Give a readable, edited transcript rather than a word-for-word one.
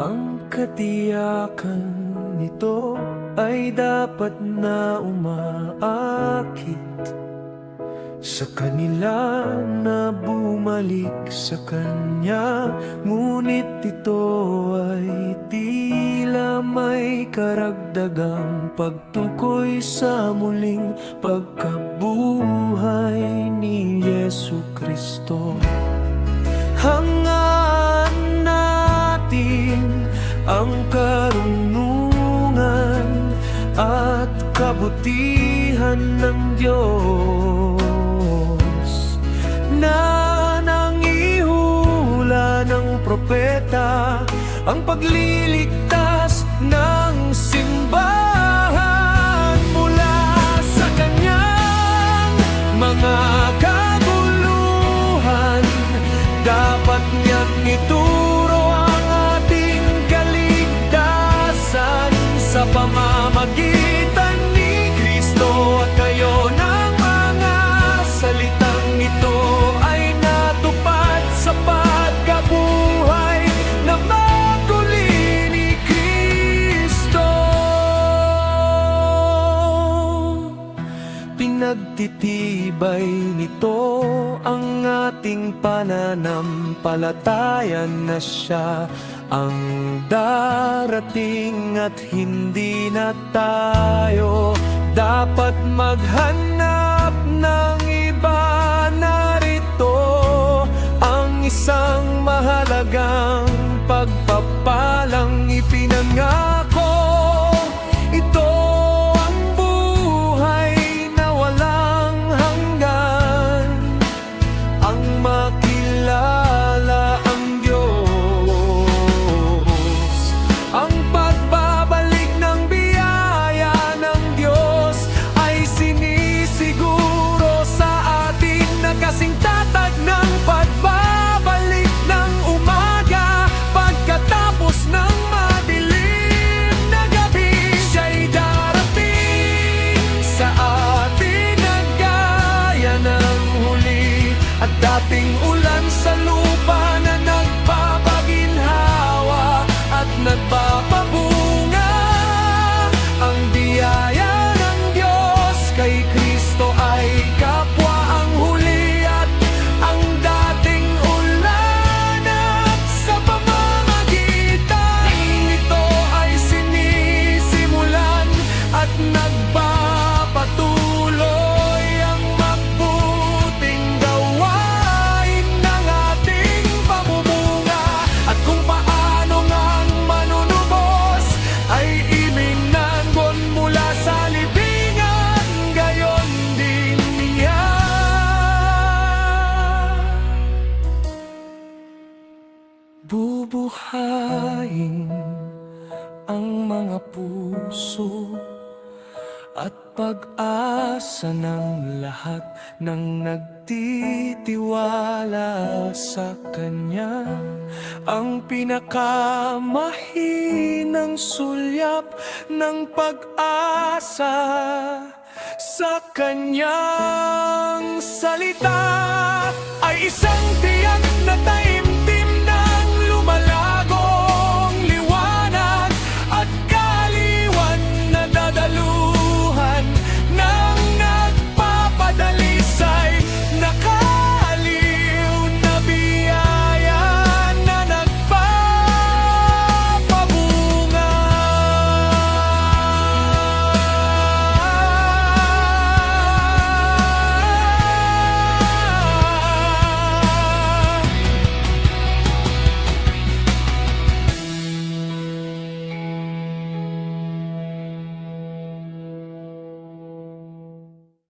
Ang katiyakan nito ay dapat na umaakit sa kanila na bumalik sa Kanya. Ngunit ito ay tila may karagdagang pagtukoy sa muling pagkabuhay ni Jesucristo. Hangaan natin ang karunungan at kabutihan ng Diyos na nangihula ng propeta, ang pagliligtas ng simbahan mula sa kanyang mga kaguluhan. Dapat niyang ituro ang ating kaligtasan sa pamamagitan ni Kristo, at kayo ng mga salitang ito ay natupad sa pagkabuhay na maguli ni Kristo. Pinagtitibay nito ang ating pananampalatayan na siya ang darating at hindi na tayo dapat maghanap ng iba. Narito ang isang mahalagang pagpapalang ipinangako. Ito ang buhay na walang hanggan, ang makilala ang Diyos, ang pagbabalik ng biyaya ng Diyos ay sinisiguro sa atin na kasing tatag ng pagbabalik ng umaga pagkatapos ng madilim na gabi. Siya'y darating sa atin na gaya ng huli at dating ulan sa lupa na nagpapaginhawa at nagpapabunga. Ang biyaya ng Diyos kay Kristo ay kapwa ang huli at ang dating ulan, at sa pamamagitan nito ay sinisimulan at nagpapatuloy ang mabuting gawain ng ating pamumuga. At kung paano ngang manunubos ay iminangon mula sa libingan, gayon din niya bubuhayin ang mga puso at pag-asa ng lahat ng nagtitiwala sa Kanya. Ang pinakamahinang sulyap ng pag-asa sa Kanyang salita ay isang tiyak na tahimik